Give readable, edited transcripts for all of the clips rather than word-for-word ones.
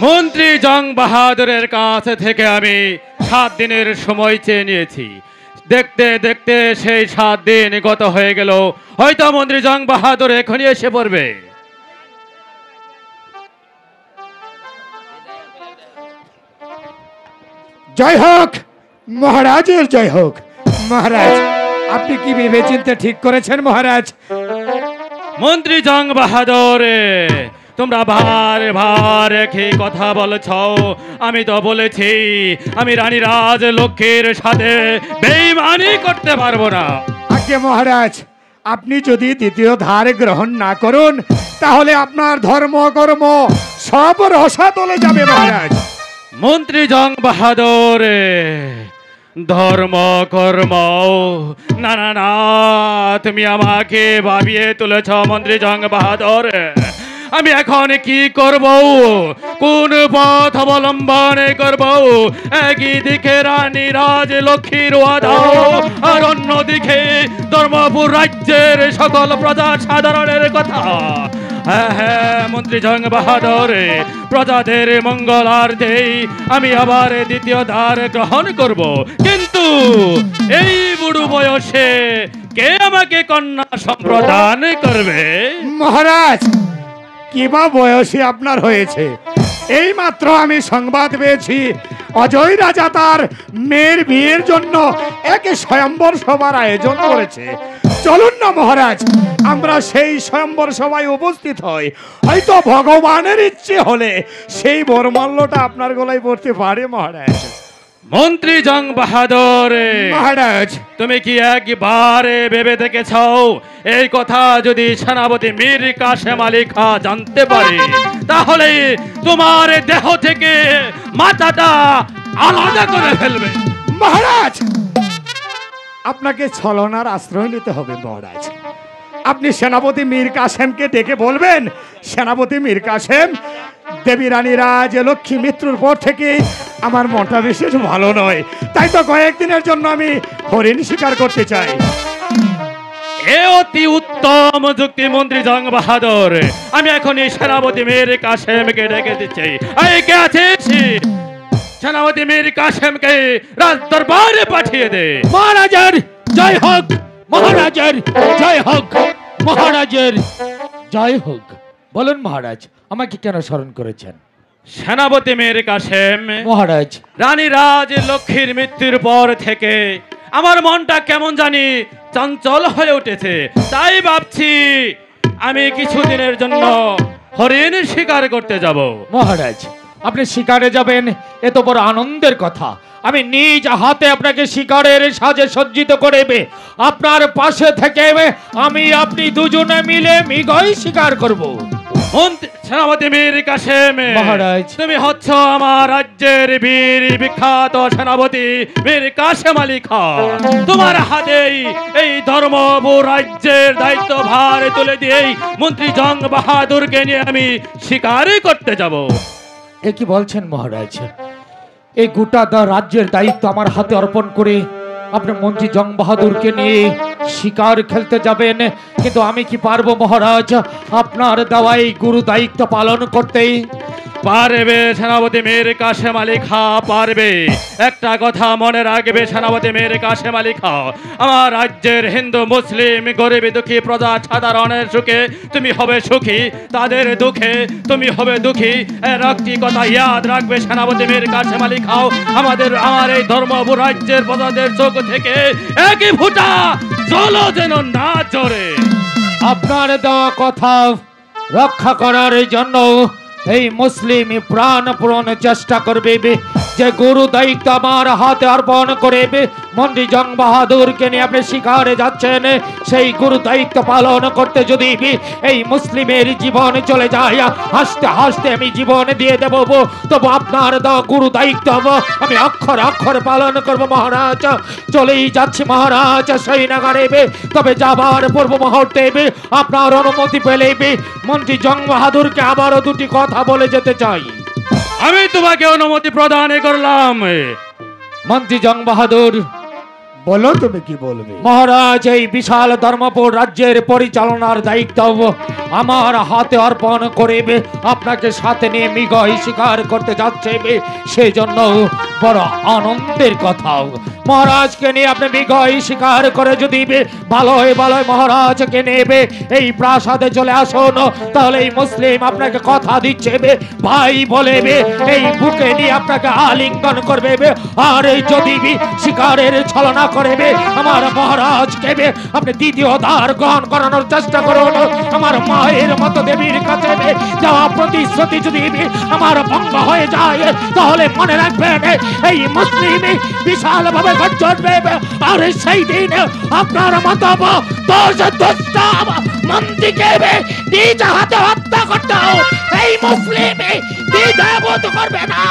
মন্ত্রী জং বাহাদুরের কাছ থেকে আমি 7 দিনের সময় চেয়ে নিয়েছি। দেখতে দেখতে সেই 7 দিন গত হয়ে গেল। হয়তো মন্ত্রী জং বাহাদুর এখনই এসে পড়বে। জয় হোক মহারাজের জয় হোক। মহারাজ, আপনি কি ভেবেচিন্তে ঠিক করেছেন মহারাজ? মন্ত্রী জং বাহাদুর, তোমরা ভার কি কথা বলছ? আমি তো বলেছি আমি রানী রাজ লক্ষ্মীর সাথে বেঈমানি করতে পারবো না। আগে মহারাজ, আপনি যদি দ্বিতীয় ধার গ্রহণ না করুন তাহলে আপনার ধর্ম কর্ম সব রসাতলে যাবে মহারাজ। মন্ত্রী জং বাহাদুর, ধর্ম কর্ম না না না, তুমি আমাকে ভাবিয়ে তুলেছ মন্ত্রী জং বাহাদুর। আমি এখন কি করব? কোন পথ অবলম্বন করব? একদিকে রানী রাজ লক্ষ্মীর ওয়াদা, আর অন্যদিকে ধর্মপুর রাজ্যের সকল প্রজা সাধারণের কথা। হ্যাঁ হ্যাঁ মন্ত্রী জং বাহাদুর, প্রজাদের মঙ্গলার্থে আমি আবার দ্বিতীয় ধার গ্রহণ করব, কিন্তু এই বুড়ো বয়সে কে আমাকে কন্যা সম্প্রদান করবে? মহারাজ, কিবা বয়সী আপনার হয়েছে? এই মাত্র আমি সংবাদ পেয়েছি অজয় রাজা তার মেয়ের বিয়ের জন্য এক স্বয়ম্বর সভার আয়োজন করেছে। চলুন না মহারাজ, আমরা সেই স্বয়ম্বর সভায় উপস্থিত হই। হয়তো ভগবানের ইচ্ছে হলে সেই বরমাল্যটা আপনার গলায় পড়তে পারে মহারাজ। মন্ত্রী জং বাহাদুর মহারাজ, তুমি কি একবার ভেবে দেখেছ এই কথা যদি সেনাপতি মীর কাসেম আলী খা জানতে পারে তাহলে তোমার দেহ থেকে মাথাটা আলাদা করে ফেলবে? মহারাজ, আপনাকে ছলনার আশ্রয় নিতে হবে মহারাজ। আপনি সেনাপতি মীর কাসেমকে ডেকে বলবেন, সেনাপতি মীর কাসেম, দেবী রানী রাজ লক্ষ্মী মৃত্যুর পর থেকে আমার মনটা বিশেষ ভালো নয়, তাই তো কয়েকদিনের জন্য আমি হরিণ শিকার করতে চাই। এ অতি উত্তম যুক্তি মন্ত্রী জং বাহাদুর। আমি এখন এই সেনাপতি মীর কাসেমকে ডেকে দিচ্ছি। এই কে আছিস? সেনাপতি মীর কাসেমকে রাজ দরবারে পাঠিয়ে দে। মহারাজের জয় হোক, মহারাজের জয় হোক, মহারাজের জয় হোক। বলুন মহারাজ, আমাকে কেন স্মরণ করেছেন? সেনাপতি মীর কাসেম মহারাজ, রানী রাজ লক্ষ্মীর মৃত্যুর পর থেকে আমার মনটা কেমন জানি চঞ্চল হয়ে উঠেছে। তাই ভাবছি আমি কিছুদিনের জন্য হরিণ শিকার করতে যাব। মহারাজ, আপনি শিকারে যাবেন এত বড় আনন্দের কথা। আমি নিজ হাতে আপনাকে শিকারের সাজে সজ্জিত করবে, আপনার পাশে থেকে আমি আপনি দুজনে মিলে মৃগই শিকার করব। সেনাপতি মীর কাসেম মহারাজ, তুমি হচ্ছ আমার রাজ্যের বীর বিখ্যাত সেনাপতি মীর কাসেম আলী খান। তোমার হাতেই এই ধর্মপুর রাজ্যের দায়িত্ব ভার তুলে দিয়েই মন্ত্রী জং বাহাদুরকে নিয়ে আমি শিকারই করতে যাব। এ কি বলছেন মহারাজ? এই গোটা রাজ্যের দায়িত্ব আমার হাতে অর্পণ করে আপনি মন্ত্রী জং বাহাদুরকে নিয়ে শিকার খেলতে যাবেন? কিন্তু আমি কি পারবো মহারাজ আপনার দেওয়া এই গুরু দায়িত্ব পালন করতে? পারবে সেনাপতি মীর কাসেম আলী খা, পারবে। একটা কথা মনে রাখবে সেনাপতি মীর কাসেম আলী খা, আমার রাজ্যের হিন্দু মুসলিম গরিব দুঃখী প্রজা সাধারণের সুখে তুমি হবে সুখী, তাদের দুঃখে তুমি হবে দুঃখী। এর একটি কথা ইয়াদ রাখবে সেনাপতি মীর কাসেম আলী খাও, আমার এই ধর্মপুর রাজ্যের প্রজাদের চোখ থেকে একই ফুটা জল যেন না ঝরে। আপনার দেওয়া কথা রক্ষা করার জন্য এই মুসলিম প্রাণপূরণ চেষ্টা করবে। যে গুরু দায়িত্ব আমার হাতে অর্পণ করে মন্ত্রী জং বাহাদুরকে নিয়ে আপনি শিকারে যাচ্ছেন, সেই গুরু দায়িত্ব পালন করতে যদি এই মুসলিমের জীবন চলে যায়, হাসতে হাসতে আমি জীবন দিয়ে দেব, তবু আপনার দেওয়া গুরু দায়িত্ব আমি অক্ষর অক্ষর পালন করব মহারাজ। চলেই যাচ্ছি মহারাজ শ্রীনগরে, তবে যাবার পূর্ব মুহূর্তে আপনার অনুমতি পেলে মন্ত্রী জং বাহাদুরকে আবারও দুটি কথা বলে যেতে চাই। আমি তোমাকে অনুমতি প্রদান করলাম। মন্ত্রী জং বাহাদুর, বলো তুমি কি বলবে? মহারাজ, এই বিশাল ধর্মপুর রাজ্যের পরিচালনার দায়িত্ব আমার হাতে অর্পণ করিবে। আপনাকে সাথে নিয়ে মৃগই শিকার করতে যাচ্ছে, সেই জন্য বড় আনন্দের কথা। মহারাজকে নিয়ে আপনি মৃগই শিকার করে যদি ভালোই ভালোই মহারাজকে নেবে এই প্রাসাদে চলে আসুন, তাহলে এই মুসলিম আপনাকে কথা দিচ্ছে ভাই বলে এই বুকে নিয়ে আপনাকে আলিঙ্গন করবে। আর এই যদি শিকারের ছলনা করবে আমার মহারাজকে আপনি দ্বিতীয় ধার গ্রহণ করানোর চেষ্টা করুন। আমার মায়ের মতো দেবীর কাছে যাওয়া প্রতিশ্রুতি যদি আমার ভঙ্গ হয়ে যায়, তাহলে মনে রাখবেন এই মুসলিম বিশাল ভাবে গর্জবে। আর সেই দিন আপনার মতো মন্ত্রীকে নিজ হাতে হত্যা করতে এই মুসলিম দ্বিধাবোধ করবে না,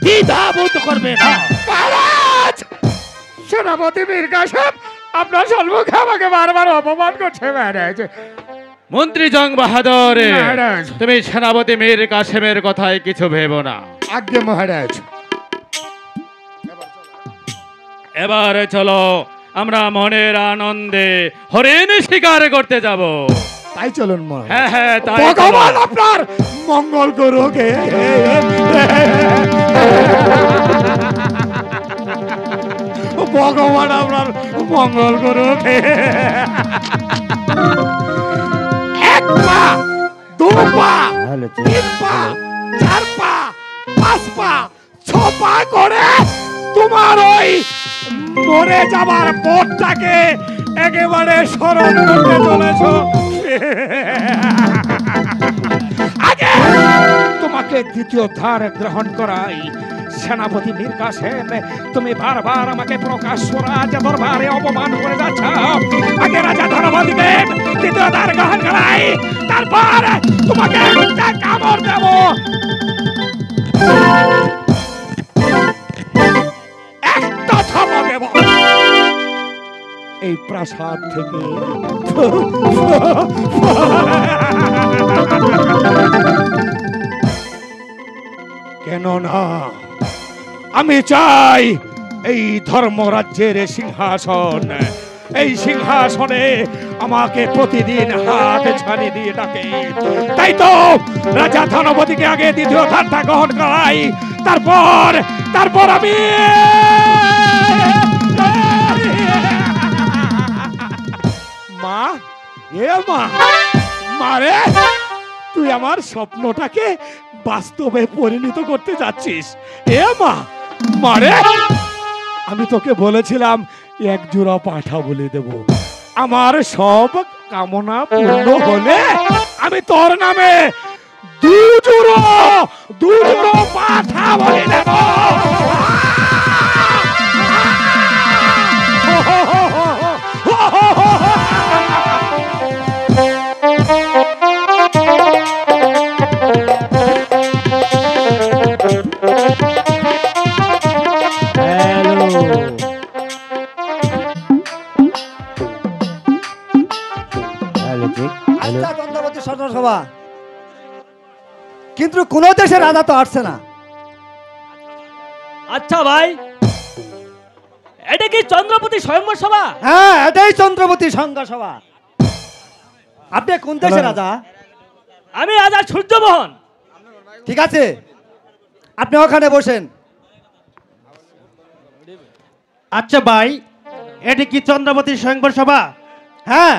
দ্বিধাবোধ করবে না। মহারাজ, সেনাপতি মীর কাসেম আপনার সম্মুখে আমাকে বারবার অপমান করছে মহারাজ। মন্ত্রী জং বাহাদুর, মহারাজ। তুমি সেনাপতি মীর কাসেমের কথায় কিছু ভেবো না। আজ্ঞে মহারাজ। এবার চলো আমরা মনের আনন্দে হরিণ শিকার করতে যাব। তাই চলুন মহারাজ। হ্যাঁ হ্যাঁ, তাই ভগবান চলো। আপনার মঙ্গল করুক। ভগবান আপনার মঙ্গল করুক। এক পা, দু পা, তিন পা, চার পা, পাঁচ পা, ছ পা করে তোমার ওই মরে যাবার পথটাকে একেবারে স্মরণ করতে চলেছ। আগে তোমাকে দ্বিতীয় ধার গ্রহণ করাই। সেনাপতি মীর কাসেম, তুমি বারবার আমাকে প্রকাশ্য রাজ দরবারে অপমান করে যাচ্ছ। আগে রাজা ধনপতিকে দ্বিতীয় ধার গ্রহণ করাই, তারপর তোমাকে একটা কামড় দেব। একটা থামা দেব এই প্রাসাদ থেকে। কেন না, আমি চাই এই ধর্মরাজ্যের সিংহাসন। এই সিংহাসনে আমাকে প্রতিদিন হাত ছাড়ি দিয়ে ডাকে। তাই তো রাজা ধনপতিকে আগে দ্বিতীয় ধারটা গ্রহণ করাই, তারপর আমি মা, এ মা, মারে তুই আমার স্বপ্নটাকে বাস্তবে পরিণত করতে যাচ্ছিস। এ মা, মারে আমি তোকে বলেছিলাম এক জোড়া পাঠা বলে দেব। আমার সব কামনা পূর্ণ হলে আমি তোর নামে দু জোড়া পাঠা বলে দেব। আচ্ছা চন্দ্রবতী সভা, কিন্তু কোন দেশের রাজা তো আসছে না। আচ্ছা ভাই, এটা কি চন্দ্রপতি স্বয়ম্বর সভা? হ্যাঁ, এটাই চন্দ্রবতী সংঘ সভা। আপনি কোন দেশের রাজা? আমি রাজা সূর্যমোহন। ঠিক আছে, আপনি ওখানে বসেন। আচ্ছা ভাই, এটা কি চন্দ্রবতী স্বয়ংবর সভা? হ্যাঁ,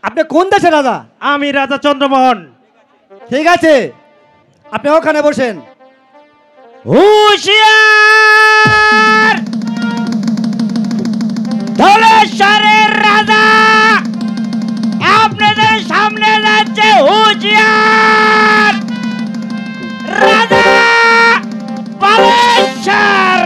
আপনি কোন দেশের রাজা? আমি রাজা চন্দ্রমোহন। ঠিক আছে, আপনি ওখানে বসেন। হুঁশিয়ার! ধলেশ্বরের রাজা আপনাদের সামনে যাচ্ছে। হুঁশিয়ার! রাজা বালেশ্বর!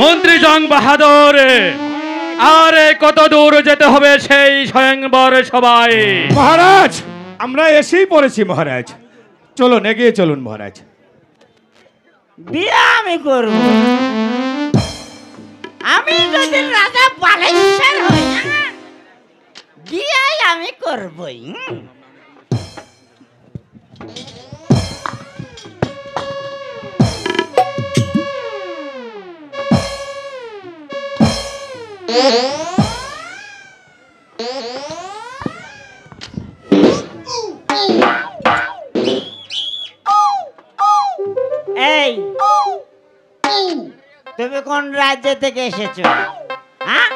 মন্ত্রী জং বাহাদুর, আরে কত দূর যেতে হবে সেই স্বয়ংবর সভায়? মহারাজ, আমরা এসেই পড়েছি মহারাজ। চলুন, এগিয়ে চলুন মহারাজ। বিয়ে আমি করব। আমি যদি রাজা বালেশ্বর হই, বিয়ে আমি করবই। এই তুমি কোন রাজ্য থেকে এসেছো? হ্যাঁ,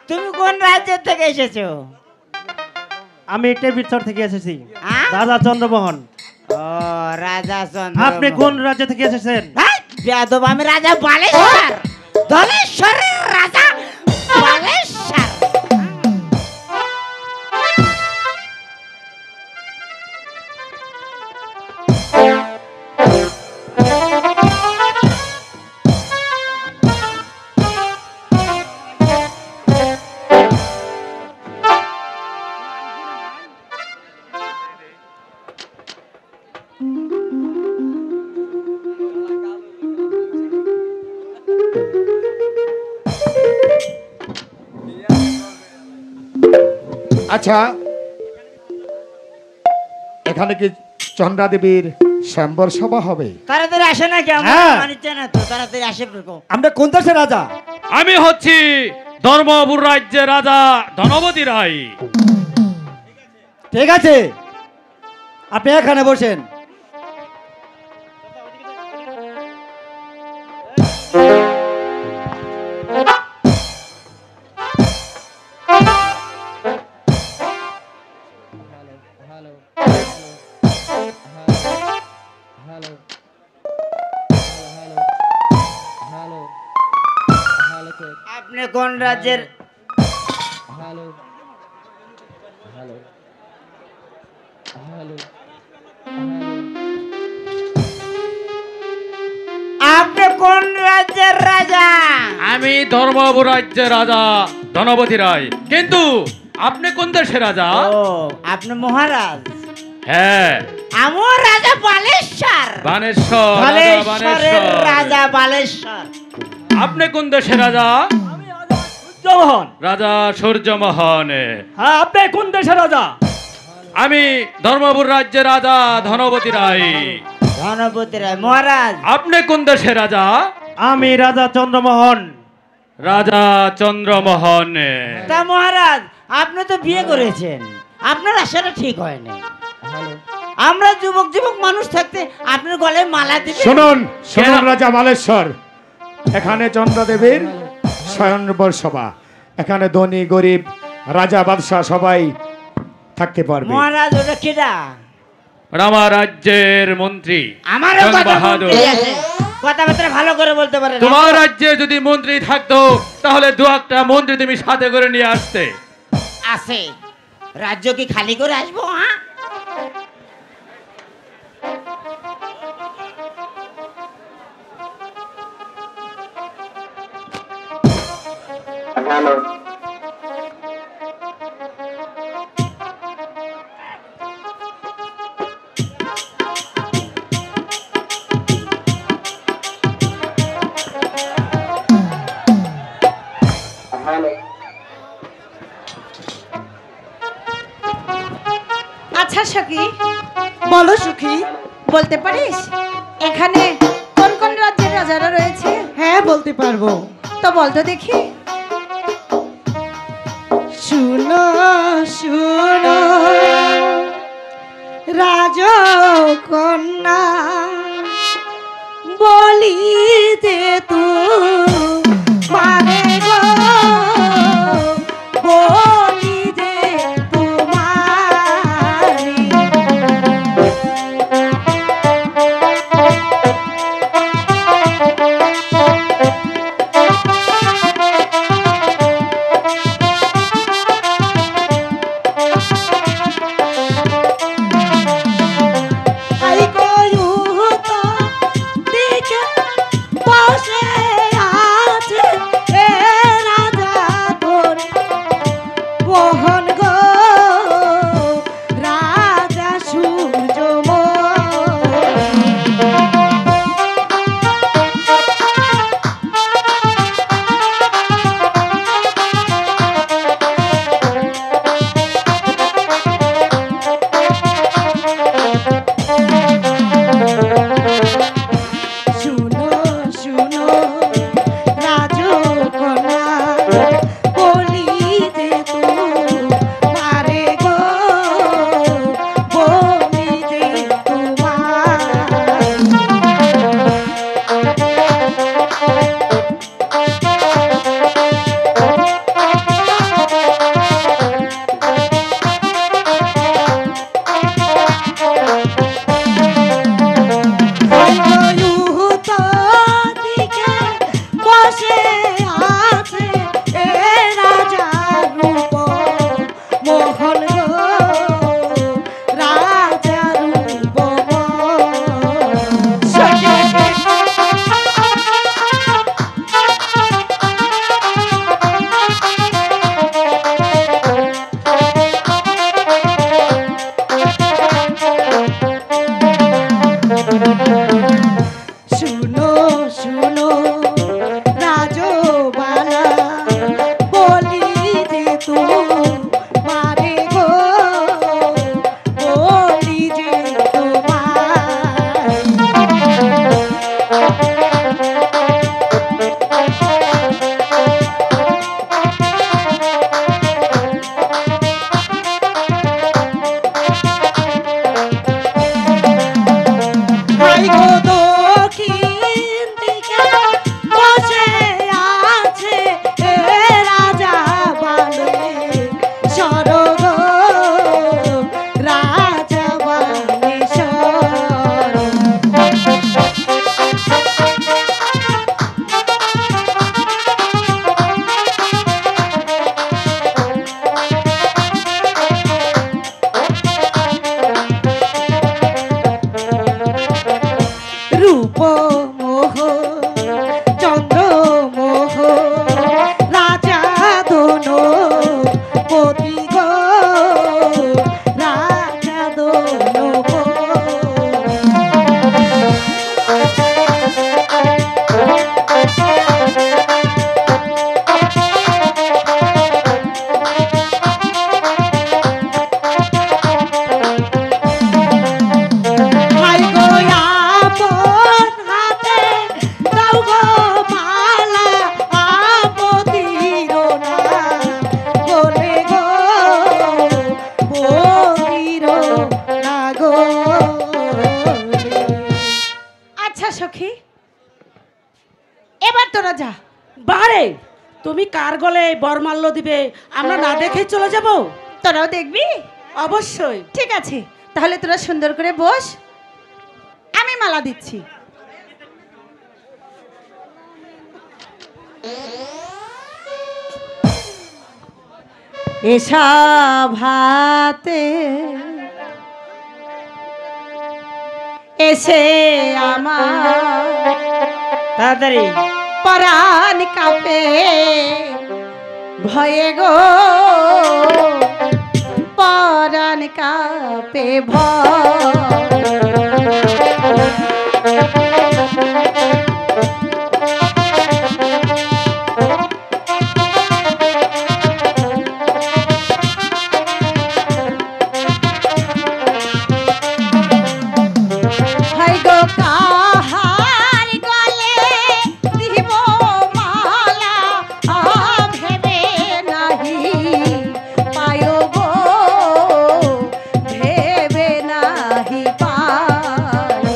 তুমি কোন রাজ্য থেকে এসেছো? আমি টেবিচর থেকে এসেছি, হ্যাঁ? রাজা চন্দ্রমোহন। ও রাজা চন্দ্র। আপনি কোন রাজ্য থেকে এসেছেন? বেয়াদব, আমি রাজা বালেশ্বর, ধলেশ্বরের রাজা বালেশ্বর। আচ্ছা, এখানে কি চন্দ্রা দেবীর স্বয়ম্বর সভা হবে? তাড়াতাড়ি আসে না কি? আমরা হ্যাঁ। মানিতে না তো, তাড়াতাড়ি আসে। আমরা কোন দেশের রাজা? আমি হচ্ছি ধর্মপুর রাজ্যের রাজা ধনপতি রায়। ঠিক আছে, আপনি এখানে বসেন। আপনি কোন রাজ্যের? আপনি কোন রাজ্যের রাজা? আমি ধর্মপুর রাজ্যের রাজা ধনপতি রায়। কিন্তু আপনি কোন দেশের রাজা? ও আপনি মহারাজ। হ্যাঁ, আমার রাজা বালেশ্বর, বানেশ্বর, রাজা বালেশ্বরের বানেশ্বর। রাজা বালেশ্বর। আপনি কোন দেশের রাজা? আমি রাজা সূর্যমোহন। রাজা সূর্যমোহন। হ্যাঁ, আপনি কোন দেশের রাজা? আমি ধর্মপুর রাজ্যের রাজা ধনপতি রায়। ধনপতি রায়। মহারাজ আপনি কোন দেশের রাজা? আমি রাজা চন্দ্রমোহন। রাজা চন্দ্রমোহন। তা মহারাজ, আপনি তো বিয়ে করেছেন, আপনার আশাটা ঠিক হয়নি। আমরা যুবক যুবক মানুষ থাকতে আপনার গলায় মালা দিবেন? শুনুন শুনুন রাজা বালেশ্বর, এখানে চন্দ্রা দেবীর স্বয়ম্বর সভা। এখানে ধনী গরিব রাজা বাদশাহ সবাই থাকতে পারবে। মহারাজ ওটা কেডা? আমার রাজ্যের মন্ত্রী আমারও জং কথা বাহাদুর। মন্ত্রী আছে, কথাবার্তা ভালো করে বলতে পারে না। তোমার রাজ্যে যদি মন্ত্রী থাকতো তাহলে দু একটা মন্ত্রী তুমি সাথে করে নিয়ে আসতে। আছে, রাজ্য কি খালি করে আসবো? হ্যাঁ, আচ্ছা সখী, বলো সখী, বলতে পারিস এখানে কোন কোন রাজ্যের রাজারা রয়েছে? হ্যাঁ বলতে পারবো। তো বলতো দেখি। শুনো শুনো রাজকন্যা, বলিতে তো মানে গো, বলিতে তোমারি। আই গয়ুত দিকে বসে আছে এ রাজা তোর মোহন গো, রাজা সূর্য শুনো রাজবালা বলি যে তোমারে গো বলি যে ভাই গো দক্ষিণ দিকে বসে আছে এ রাজা বালে সরগ রাজা বালে সরগ রূপ মোহ চন্দ্র মোহ রাজা দোনো পতি গো রাজা দোনো ভাই গো আপন হাতে দাও গো মালা আপতির না বলে গো বলির না গো আচ্ছা সখী এবার তোরা যা বারে তুমি কার গলে বরমাল্য দিবে আমরা না দেখে চলে যাব? তোরাও দেখবি? অবশ্যই। ঠিক আছে, তাহলে তোরা সুন্দর করে বস, আমি মালা দিচ্ছি। এসা ভাতে এসে আমার তাড়াতাড়ি পরাণ কাঁপে ভয়ে গো পরাণ কাঁপে ভাই গো কাহার গলে দিব মালা ভেবে নাহি পায় গো ভেবে নাহি পায়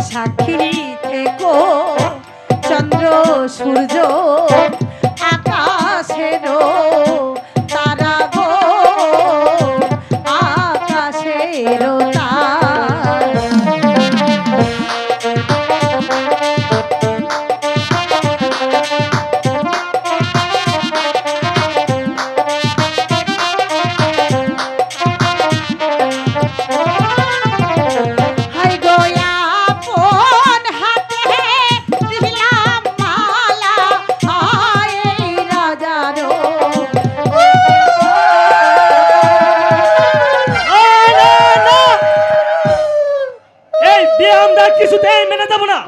সাক্ষী থেকো চন্দ্র সূর্য আকাশেরও তারা গো আকাশেরও তারা হাই গো আপন হাতে দিলাম মালা আয় এই রাজারও এই বিয়ে আমরা কিছুতেই মেনে দেব না।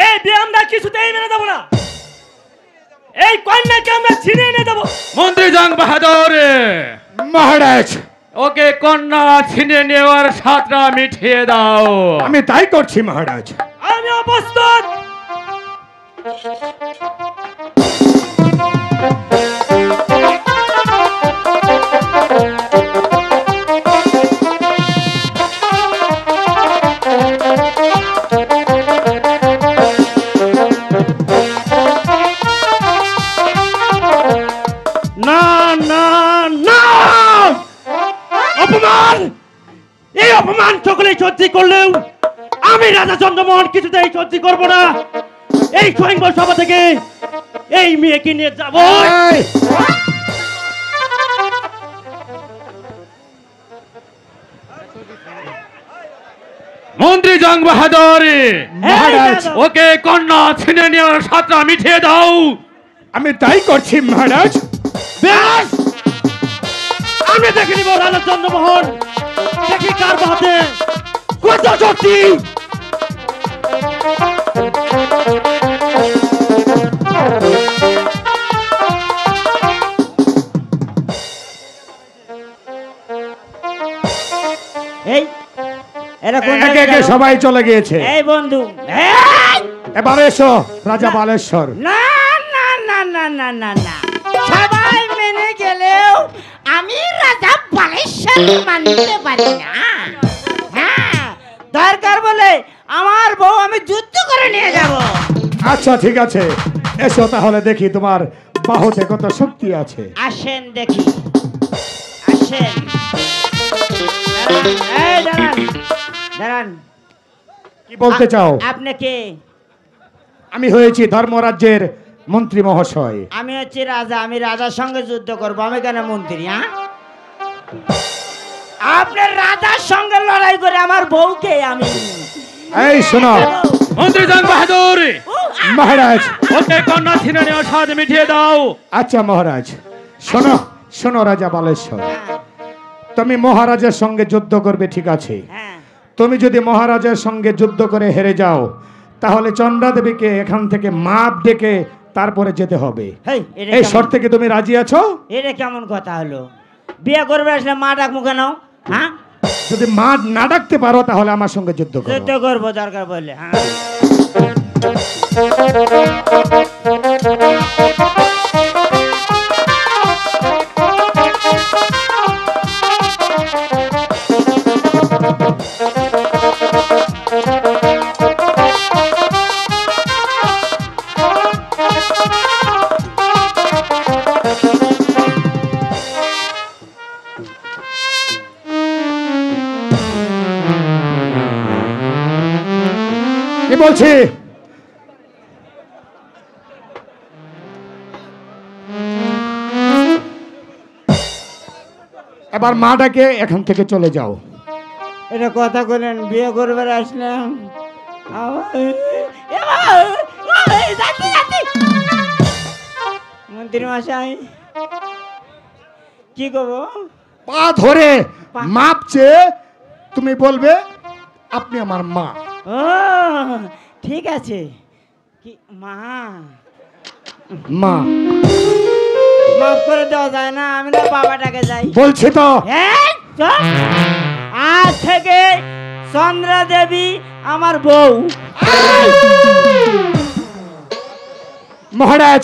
এই বিয়ে আমরা কিছুতেই মেনে দেব না। এই কন্যাকে আমরা ছিনিয়ে নিয়ে যাবো। মন্ত্রী জং বাহাদুর, মহারাজ ওকে কন্যা ছিনিয়ে নেওয়ার সাতটা মিঠিয়ে দাও। আমি তাই করছি মহারাজ। আমি অপ্রস্তুত। না না অপমান, এই অপমান সকলেই সহ্য করলেও আমি রাজা চন্দ্রমোহন কিছুতেই সহ্য করব না। এই স্বয়ংবর সভা থেকে এই মেয়েকে নিয়ে যাব। এই, মন্ত্রী জং বাহাদুর, মহারাজ ওকে কন্যা ছিনে নেওয়ার সাথে মিঠিয়ে দাও। আমি তাই করছি মহারাজ। বেশ, আমি দেখে নিব রাজা চন্দ্রমোহন, দেখি কার হাতে কত শক্তি। এই এরা কোন একে একে সবাই চলে গিয়েছে। এই বন্ধু, এবার এসো রাজা বালেশ্বর। না না না না না না না, সবাই মেনে গেলেও আমি রাজা বালেশ্বর মানতে পারি না। হ্যাঁ, দরকার বলে আমার বউ আমি যুদ্ধ করে নিয়ে যাব। আচ্ছা ঠিক আছে, এসো তাহলে দেখি তোমার বাহুতে কত শক্তি আছে। আসেন দেখি, আসেন। এই দাঁড়ান, দাঁড়ান। কি বলতে চাও? আপনি কে? আমি হয়েছি ধর্মরাজ্যের মন্ত্রী মহাশয়। আমি হচ্ছি রাজা, আমি রাজার সঙ্গে যুদ্ধ করব। আমি কেন মন্ত্রী? হ্যাঁ, আপনার রাজার সঙ্গে লড়াই করে আমার বউকে আমি। এই শোনো মন্ত্রী জং বাহাদুর, মহারাজ। ওকে কন্যা ছিনে নেওয়ার সাথে মিঠিয়ে দাও। আচ্ছা মহারাজ, শোনো শোনো রাজা বালেশ্বর, তুমি মহারাজের সঙ্গে যুদ্ধ করবে ঠিক আছে। হ্যাঁ, তুমি যদি মহারাজের সঙ্গে যুদ্ধ করে হেরে যাও তাহলে চন্দ্রা দেবীকে এখান থেকে মাপ ডেকে তারপরে যেতে হবে। হেই, এটা এই কেমন- শর্তে কি তুমি রাজি আছো? এটা কেমন কথা হলো? বিয়ে করবে আসলে মা ডাকবো কেন? হ্যাঁ, যদি মা না ডাকতে পারো তাহলে আমার সঙ্গে যুদ্ধ করো। যুদ্ধ করবো দরকার বললে। হ্যাঁ, কি বলছি? এবার মা ডাকে এখান থেকে চলে যাও। এটা কথা বলেন, বিয়ে করবে আসলাম। মন্ত্রী মশাই কি করবো? পা ধরে মাপ চেয়ে তুমি বলবে আপনি আমার মা। ও ঠিক আছে। কি মা? মা মাফ করে দেওয়া যায় না? আমি না বাবাটাকে যাই। বলছি তো। এই, চুপ! আজ থেকে চন্দ্রা দেবী আমার বউ। মহারাজ,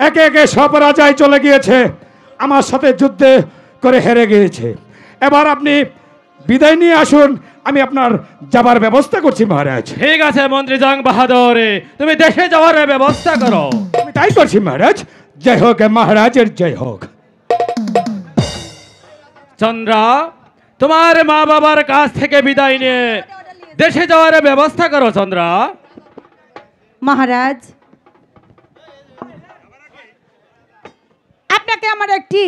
একে একে সব রাজাই চলে গিয়েছে, আমার সাথে যুদ্ধে করে হেরে গিয়েছে। এবার আপনি বিদায় নিয়ে আসুন, আমি আপনার যাবার ব্যবস্থা করছি মহারাজ। ঠিক আছে মন্ত্রী জং বাহাদুর, তুমি দেশে যাওয়ার ব্যবস্থা করো। আমি তাই করছি মহারাজ। জয় হোক মহারাজের, জয় হোক। চন্দ্রা, তোমার মা বাবার কাছ থেকে বিদায় নিয়ে দেশে যাওয়ার ব্যবস্থা করো। চন্দ্রা, মহারাজ, আপনাকে আমার একটি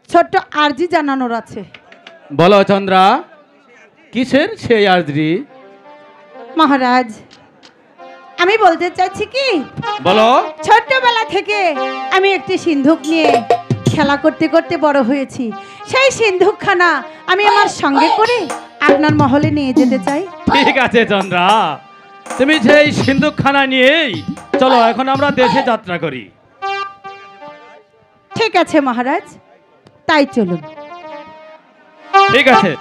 ছোট্ট আর্জি জানানোর আছে। বলো চন্দ্রা, কিসের সেই আর্জি? মহারাজ, আমি বলতে চাইছি কি, বলো। ছোট্টবেলা থেকে আমি একটি সিন্ধুক নিয়ে খেলা করতে করতে বড় হয়েছি। সেই সিন্ধুকখানা আমি আমার সঙ্গে করে আপনার মহলে নিয়ে যেতে চাই। ঠিক আছে চন্দ্রা, তুমি সেই সিন্ধুকখানা নিয়েই চলো, এখন আমরা দেশে যাত্রা করি। ঠিক আছে মহারাজ, তাই চলুন। ঠিক আছে।